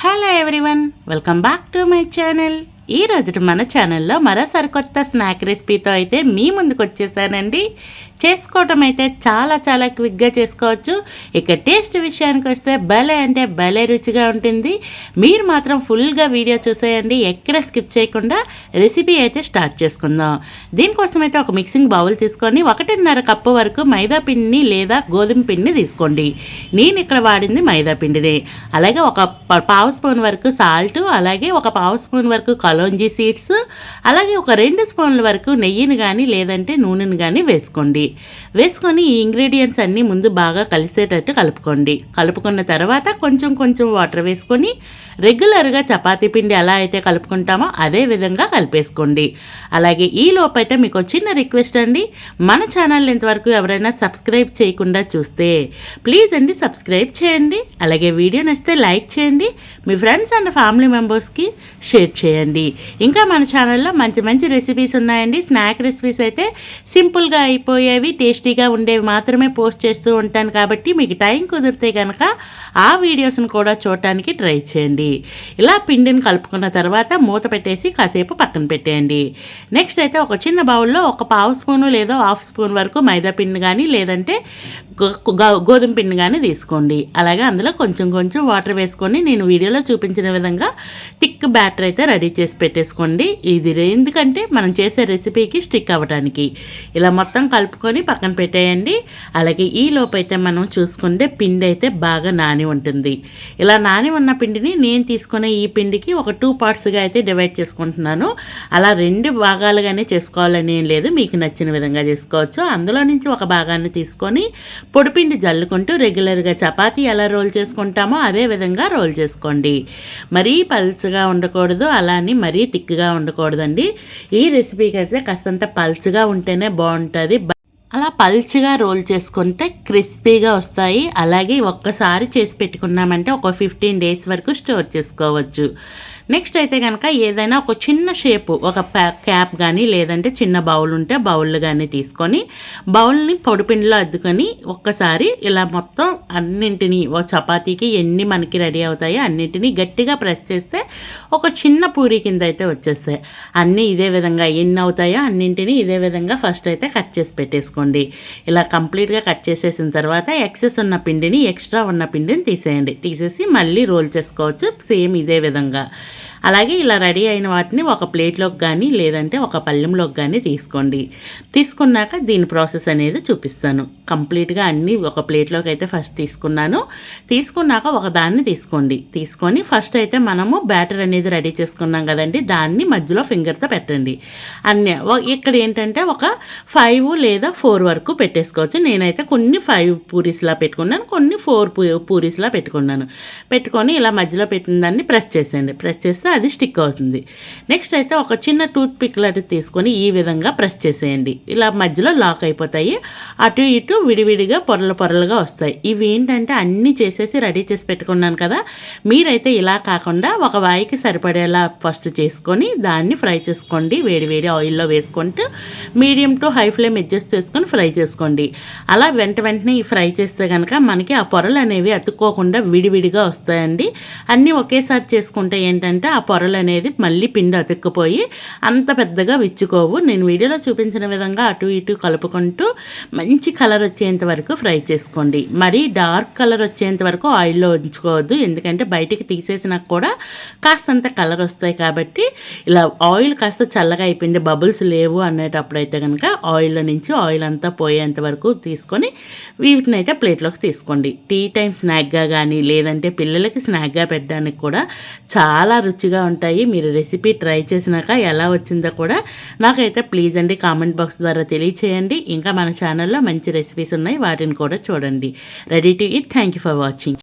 Hello everyone, welcome back to my channel. ఈ రోజు మన ఛానల్లో మరో సరికొత్త స్నాక్ రెసిపీతో అయితే మీ ముందుకు వచ్చేసానండి. చేసుకోవటం అయితే చాలా క్విక్గా చేసుకోవచ్చు. ఇక టేస్ట్ విషయానికి వస్తే భలే అంటే భలే రుచిగా ఉంటుంది. మీరు మాత్రం ఫుల్గా వీడియో చూసేయండి, ఎక్కడ స్కిప్ చేయకుండా. రెసిపీ అయితే స్టార్ట్ చేసుకుందాం. దీనికోసం అయితే ఒక మిక్సింగ్ బౌల్ తీసుకొని 1.5 కప్పు వరకు మైదా పిండిని లేదా గోధుమ పిండిని తీసుకోండి. నేను ఇక్కడ వాడింది మైదా పిండిని. అలాగే ఒక పావు స్పూన్ వరకు సాల్ట్, అలాగే ఒక పావు స్పూన్ వరకు కలోంజీ సీడ్స్, అలాగే ఒక 2 స్పూన్ల వరకు నెయ్యిని కానీ లేదంటే నూనెని కానీ వేసుకొని ఈ ఇంగ్రీడియంట్స్ అన్నీ ముందు బాగా కలిసేటట్టు కలుపుకోండి. కలుపుకున్న తర్వాత కొంచెం వాటర్ వేసుకొని రెగ్యులర్గా చపాతీ పిండి ఎలా అయితే కలుపుకుంటామో అదే విధంగా కలిపేసుకోండి. అలాగే ఈ లోపైతే మీకు చిన్న రిక్వెస్ట్ అండి, మన ఛానల్ ఇంతవరకు ఎవరైనా సబ్స్క్రైబ్ చేయకుండా చూస్తే ప్లీజ్ అండి సబ్స్క్రైబ్ చేయండి. అలాగే వీడియో నచ్చితే లైక్ చేయండి, మీ ఫ్రెండ్స్ అండ్ ఫ్యామిలీ మెంబర్స్కి షేర్ చేయండి. ఇంకా మన ఛానల్లో మంచి రెసిపీస్ ఉన్నాయండి. స్నాక్ రెసిపీస్ అయితే సింపుల్గా అయిపోయేవి, టేస్టీగా ఉండేవి మాత్రమే పోస్ట్ చేస్తూ ఉంటాను. కాబట్టి మీకు టైం కుదిరితే కనుక ఆ వీడియోస్ని కూడా చూడటానికి ట్రై చేయండి. ఇలా పిండిని కలుపుకున్న తర్వాత మూత పెట్టేసి కాసేపు పక్కన పెట్టేయండి. నెక్స్ట్ అయితే ఒక చిన్న బౌల్లో ఒక పావు స్పూను లేదా హాఫ్ స్పూన్ వరకు మైదా పిండి కానీ లేదంటే గోధుమ పిండి కానీ తీసుకోండి. అలాగే అందులో కొంచెం వాటర్ వేసుకొని నేను వీడియోలో చూపించిన విధంగా థిక్ బ్యాటర్ అయితే రెడీ చేసి పెట్టేసుకోండి. ఇది ఎందుకంటే మనం చేసే రెసిపీకి స్టిక్ అవ్వడానికి. ఇలా మొత్తం కలుపుకొని పక్కన పెట్టేయండి. అలాగే ఈ లోపైతే మనం చూసుకుంటే పిండి అయితే బాగా నాని ఉంటుంది. ఇలా నాని ఉన్న పిండిని నేను తీసుకునే ఈ పిండికి ఒక 2 పార్ట్స్గా అయితే డివైడ్ చేసుకుంటున్నాను. అలా 2 భాగాలుగానే చేసుకోవాలని ఏం లేదు, మీకు నచ్చిన విధంగా చేసుకోవచ్చు. అందులో నుంచి ఒక భాగాన్ని తీసుకొని పొడిపిండి జల్లుకుంటూ రెగ్యులర్గా చపాతీ ఎలా రోల్ చేసుకుంటామో అదే విధంగా రోల్ చేసుకోండి. మరీ పల్చగా ఉండకూడదు, అలానే మరీ థిక్గా ఉండకూడదండి. ఈ రెసిపీకి అయితే కాస్తంత పల్చగా ఉంటేనే బాగుంటుంది. అలా పల్చగా రోల్ చేసుకుంటే క్రిస్పీగా వస్తాయి. అలాగే ఒక్కసారి చేసి పెట్టుకున్నామంటే ఒక 15 డేస్ వరకు స్టోర్ చేసుకోవచ్చు. నెక్స్ట్ అయితే కనుక ఏదైనా ఒక చిన్న షేపు, ఒక క్యాప్ కానీ లేదంటే చిన్న బౌల్ ఉంటే బౌల్ కానీ తీసుకొని బౌల్ని పొడిపిండిలో అద్దుకొని ఒక్కసారి ఇలా మొత్తం అన్నింటినీ ఒక చపాతీకి ఎన్ని మనకి రెడీ అవుతాయో అన్నింటినీ గట్టిగా ప్రెస్ చేస్తే ఒక చిన్న పూరి కింద అయితే వచ్చేస్తాయి. అన్నీ ఇదే విధంగా ఎన్ని అవుతాయో అన్నింటినీ ఇదే విధంగా ఫస్ట్ అయితే కట్ చేసి పెట్టేసుకోండి. ఇలా కంప్లీట్గా కట్ చేసేసిన తర్వాత ఎక్సెస్ ఉన్న పిండిని, ఎక్స్ట్రా ఉన్న పిండిని తీసేసి మళ్ళీ రోల్ చేసుకోవచ్చు సేమ్ ఇదే విధంగా. అలాగే ఇలా రెడీ అయిన వాటిని ఒక ప్లేట్లోకి కానీ లేదంటే ఒక పళ్ళెంలోకి కానీ తీసుకున్నాక దీని ప్రాసెస్ అనేది చూపిస్తాను. కంప్లీట్గా అన్నీ ఒక ప్లేట్లోకి అయితే ఫస్ట్ తీసుకున్నాక ఒక దాన్ని తీసుకొని ఫస్ట్ అయితే మనము బ్యాటర్ అనేది రెడీ చేసుకున్నాం కదండి, దాన్ని మధ్యలో ఫింగర్తో పెట్టండి. అన్నీ ఇక్కడ ఏంటంటే ఒక 5 లేదా 4 వరకు పెట్టేసుకోవచ్చు. నేనైతే కొన్ని 5 పూరీస్లా పెట్టుకున్నాను, కొన్ని 4 పూరీస్లా పెట్టుకొని ఇలా మధ్యలో పెట్టిన దాన్ని ప్రెస్ చేస్తే అది స్టిక్ అవుతుంది. నెక్స్ట్ అయితే ఒక చిన్న టూత్ పిక్ లాంటిది తీసుకొని ఈ విధంగా ప్రెస్ చేసేయండి. ఇలా మధ్యలో లాక్ అయిపోతాయి, అటు ఇటు విడివిడిగా పొరలుగా వస్తాయి. ఇవి ఏంటంటే అన్నీ చేసేసి రెడీ చేసి పెట్టుకున్నాను కదా, మీరైతే ఇలా కాకుండా ఒక వాయికి సరిపడేలా ఫస్ట్ చేసుకొని దాన్ని ఫ్రై చేసుకోండి. వేడి ఆయిల్లో వేసుకుంటూ medium to high flame adjust చేసుకొని ఫ్రై చేసుకోండి. అలా వెంటనే ఫ్రై చేస్తే కనుక మనకి ఆ పొరలు అనేవి అతుక్కోకుండా విడివిడిగా వస్తాయండి. అన్నీ ఒకేసారి చేసుకుంటే ఏంటంటే ఆ పొరలు అనేది మళ్ళీ పిండి అతుక్కుపోయి అంత పెద్దగా విచ్చుకోవు. నేను వీడియోలో చూపించిన విధంగా అటు ఇటు కలుపుకుంటూ మంచి కలర్ వచ్చేంత వరకు ఫ్రై చేసుకోండి. మరీ డార్క్ కలర్ వచ్చేంత వరకు ఆయిల్లో ఉంచుకోవద్దు, ఎందుకంటే బయటికి తీసేసినాక కూడా కాస్తంత కలర్ వస్తాయి. కాబట్టి ఇలా ఆయిల్ కాస్త చల్లగా అయిపోయింది, బబుల్స్ లేవు అనేటప్పుడు అయితే కనుక ఆయిల్లో నుంచి ఆయిల్ అంతా పోయేంత వరకు తీసుకొని వీటిని అయితే ప్లేట్లోకి తీసుకోండి. టీ టైం స్నాక్గా కానీ లేదంటే పిల్లలకి స్నాక్గా పెట్టడానికి కూడా చాలా రుచిగా ఉంటాయి. మీరు రెసిపీ ట్రై చేసినాక ఎలా వచ్చిందో కూడా నాకైతే ప్లీజ్ అండి కామెంట్ బాక్స్ ద్వారా తెలియచేయండి. ఇంకా మన ఛానల్లో మంచి రెసిపీస్ ఉన్నాయి, వాటిని కూడా చూడండి. Ready to eat. Thank you for watching.